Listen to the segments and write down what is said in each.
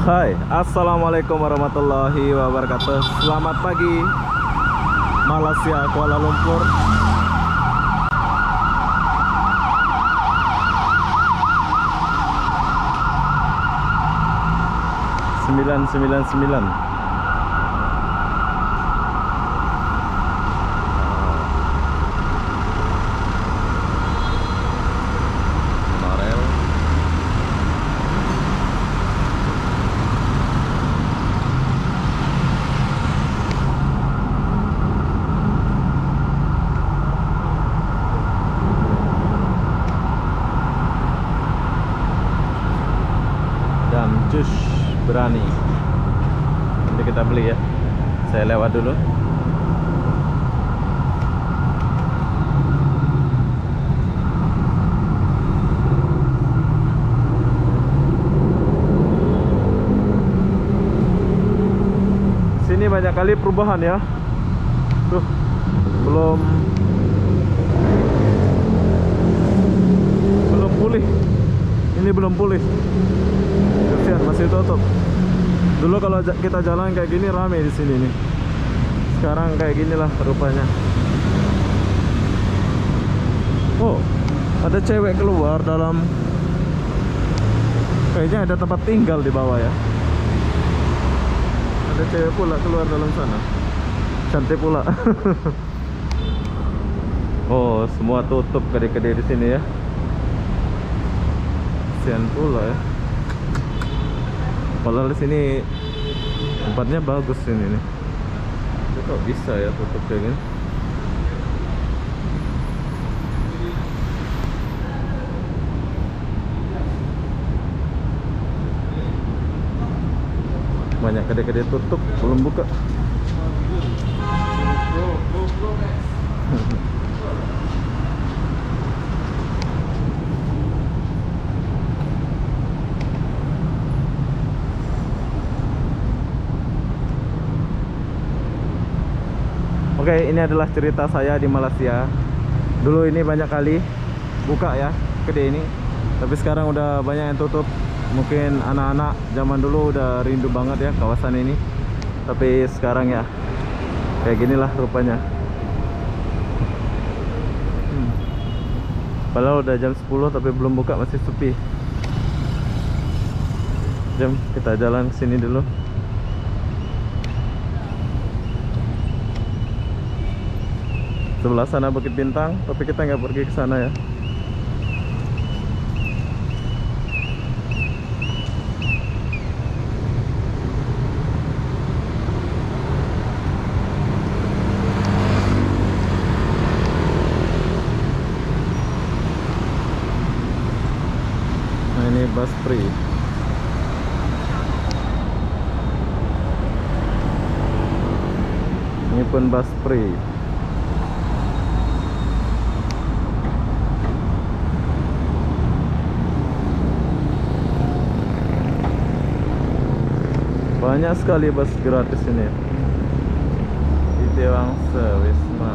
Hai, assalamualaikum warahmatullahi wabarakatuh. Selamat pagi, Malaysia, Kuala Lumpur. Sembilan. Marel. Dan jus berani. Nanti kita beli ya. Saya lewat dulu. Sini banyak kali perubahan ya. Tuh, belum pulih. Ini belum pulih. Kasihan masih tutup. Dulu kalau kita jalan kayak gini rame di sini nih. Sekarang kayak ginilah rupanya. Oh, ada cewek keluar dalam. Kayaknya ada tempat tinggal di bawah ya. Ada cewek pula keluar dalam sana. Cantik pula. Oh, semua tutup kedai-kedai di sini ya. Kasihan pula ya. Padahal di sini tempatnya bagus ini nih. Itu kok bisa ya tutup kayak gini? Banyak kedai-kedai tutup, belum buka. Oke, ini adalah cerita saya di Malaysia. Dulu ini banyak kali buka ya kedai ini, tapi sekarang udah banyak yang tutup. Mungkin anak-anak zaman dulu udah rindu banget ya kawasan ini. Tapi sekarang ya kayak ginilah rupanya. Padahal udah jam 10 tapi belum buka, masih sepi. Jom kita jalan ke sini dulu. Sebelah sana Bukit Bintang, tapi kita nggak pergi ke sana ya. Nah, ini bus free. Ini pun bus free. Banyak sekali bus gratis ini. Di Dewangsa Wisma.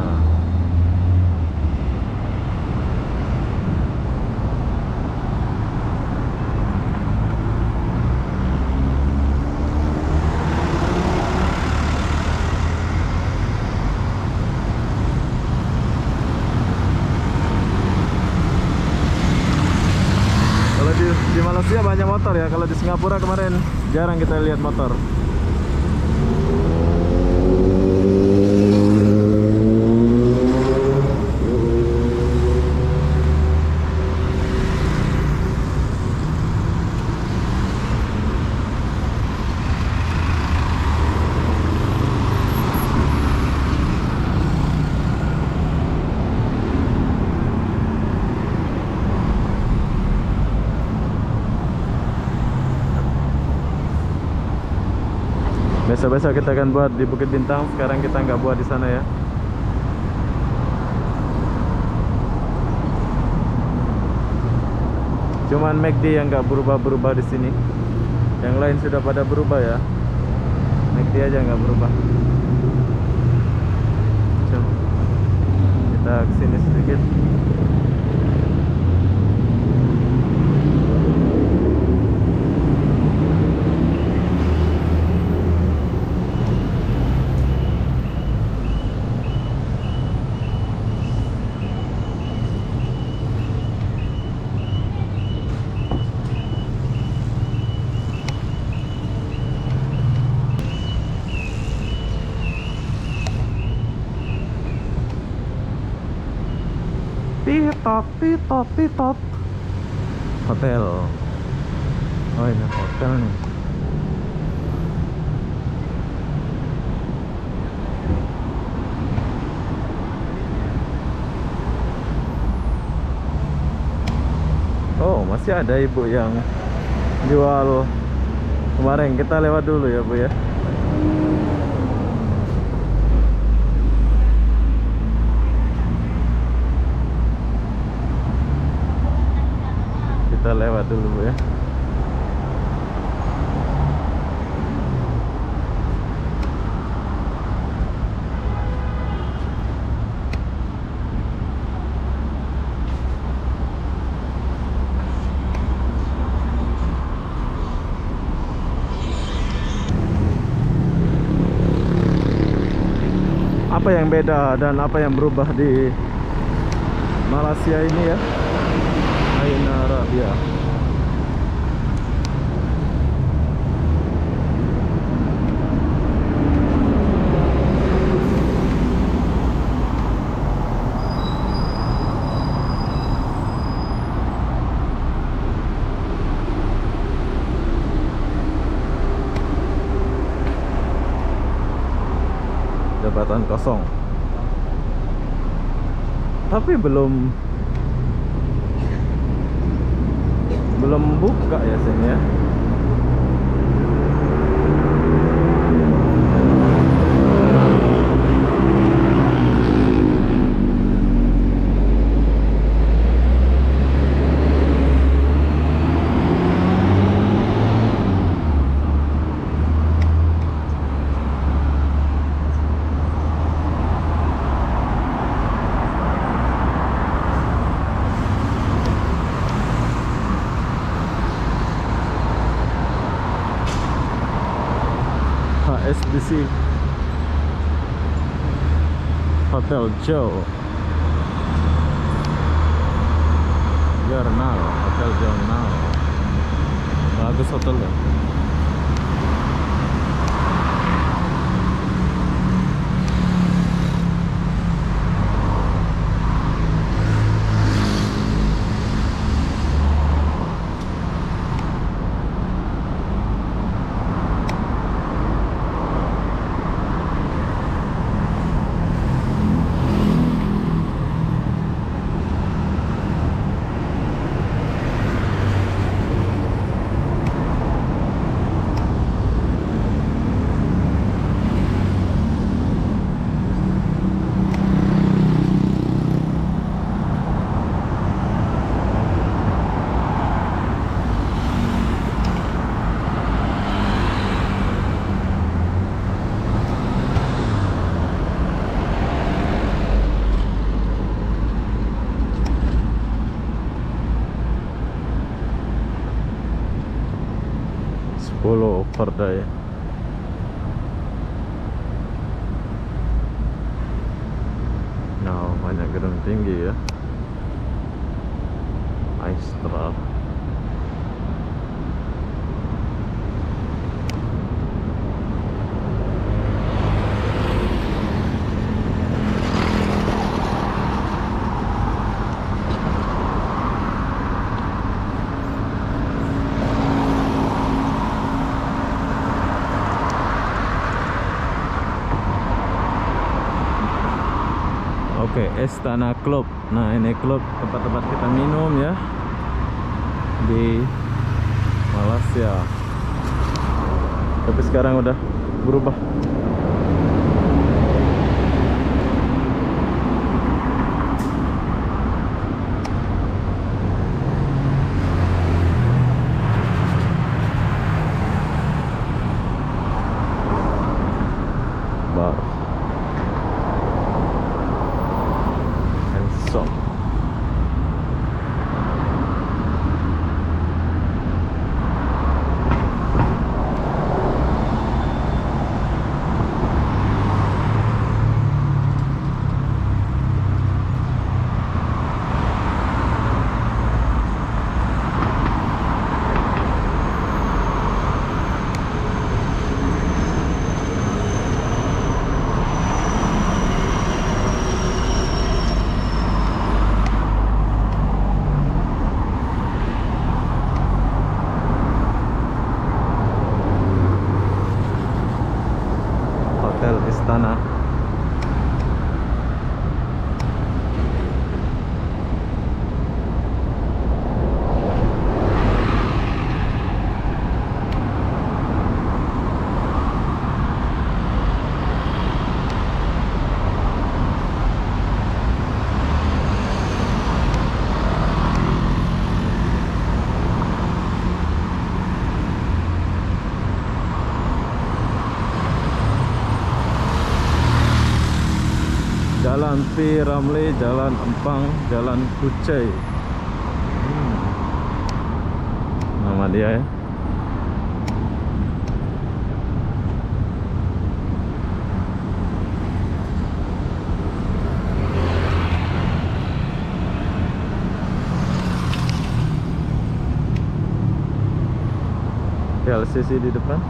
Kalau di Malaysia banyak motor ya. Kalau di Singapura kemarin jarang kita lihat motor. Biasa-biasa kita akan buat di Bukit Bintang, sekarang kita nggak buat di sana ya. Cuman McD yang nggak berubah-berubah di sini. Yang lain sudah pada berubah ya. McD aja nggak berubah. Coba kita kesini sedikit. titot titot titot. Hotel. Oh ini hotel nih. Oh masih ada ibu yang jual. Kemarin kita lewat dulu ya Bu ya. Kita lewat dulu Bu ya. Apa yang beda dan apa yang berubah di Malaysia ini ya? Ain Arabia. Jabatan kosong. Tapi belum buka ya sini ya. HSBC Hotel Joe Jurnal, Hotel Jurnal. Bagus hotelnya. Polo Pardai. Nah, banyak gedung tinggi ya. Aistral. Oke, Istana Club. Nah, ini klub tempat-tempat kita minum ya di Malaysia. Tapi sekarang udah berubah. Bar. So tanah. Jalan P Ramli, Jalan Empang, Jalan Kucai. Nama dia ya. LCC di depan.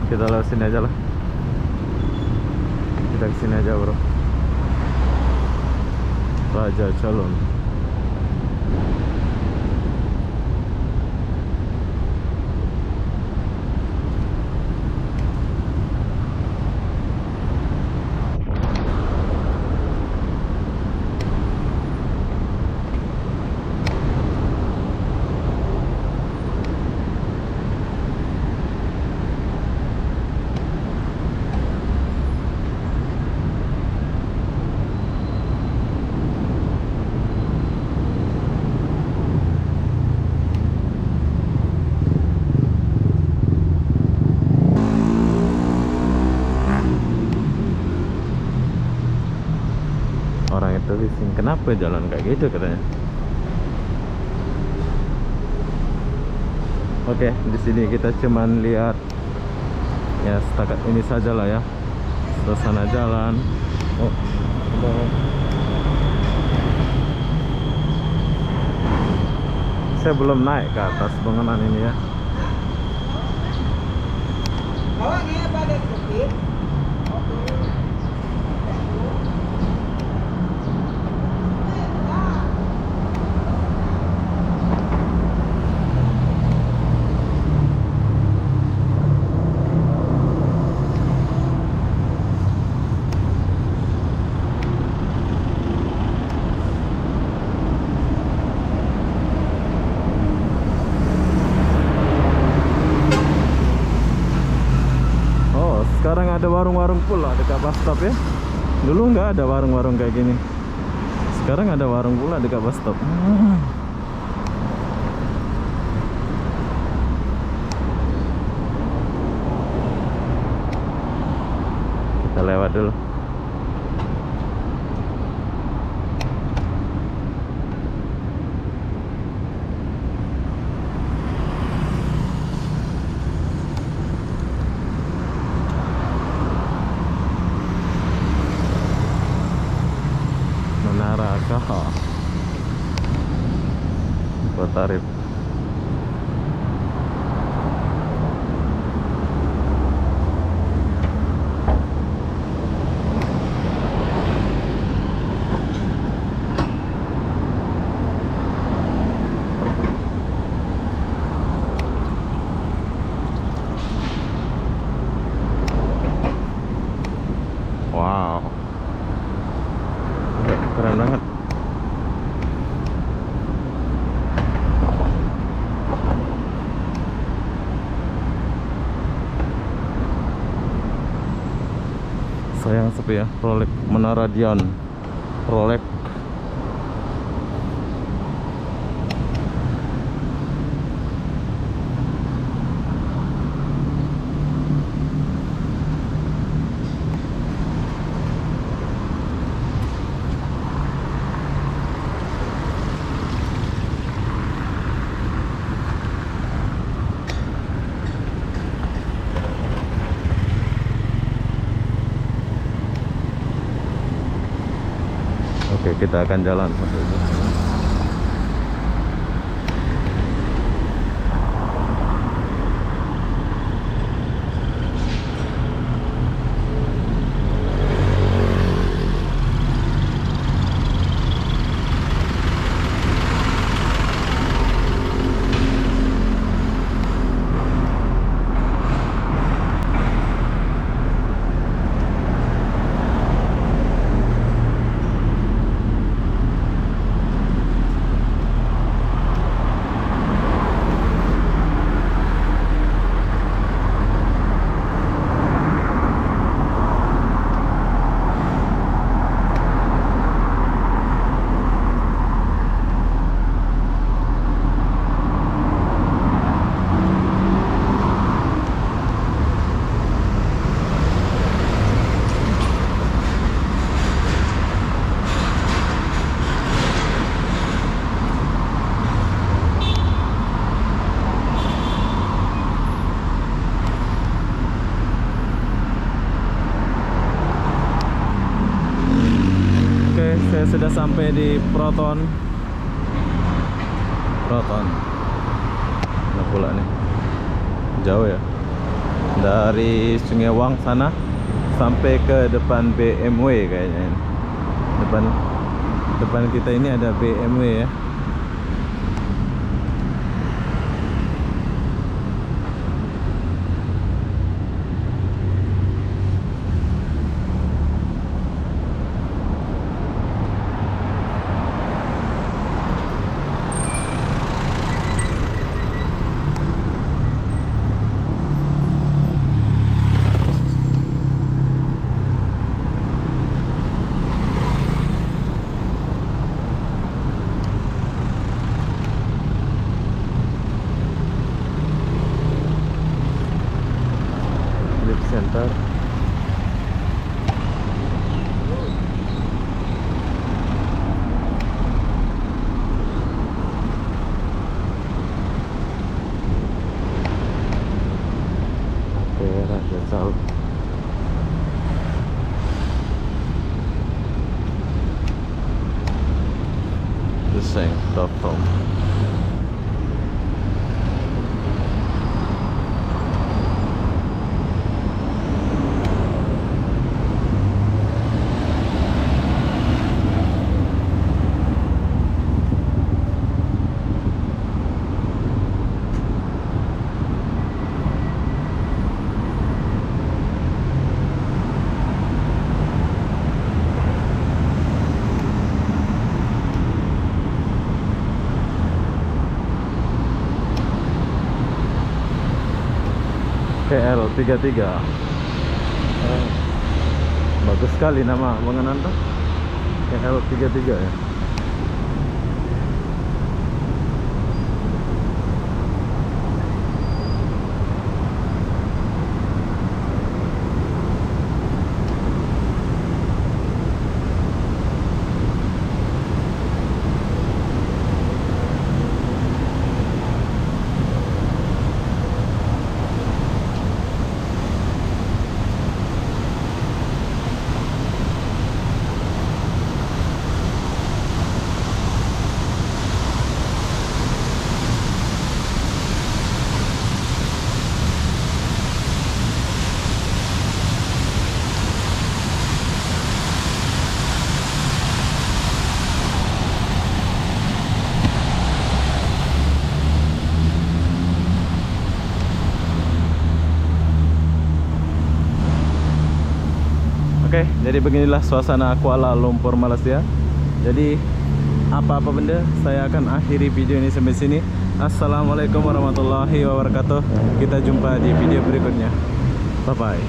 Kita lewat sini aja lah. Kita kesini aja bro. Raja Calon. Orang itu bising, kenapa jalan kayak gitu katanya. Oke, di sini kita cuman lihat ya setakat ini saja lah ya suasana jalan. Oh, saya belum naik ke atas bangunan ini ya. Sekarang ada warung-warung pula dekat bus stop ya. Dulu nggak ada warung-warung kayak gini. Sekarang ada warung pula dekat bus stop. Kita lewat dulu. Menara KH Tarif. Wow, keren banget. Sayang sepi ya, Rolex Menara Dion, Rolex. Oke, kita akan jalan. Saya sudah sampai di Proton. Nah pula nih, jauh ya, dari Sungai Wang sana sampai ke depan BMW kayaknya. Depan kita ini ada BMW ya. Center. Oke, that's all. The same .com. KL33. Bagus sekali nama bangunan tuh. KL33 ya. Oke, jadi beginilah suasana Kuala Lumpur, Malaysia. Jadi apa-apa benda, saya akan akhiri video ini sampai sini. Assalamualaikum warahmatullahi wabarakatuh. Kita jumpa di video berikutnya. Bye bye.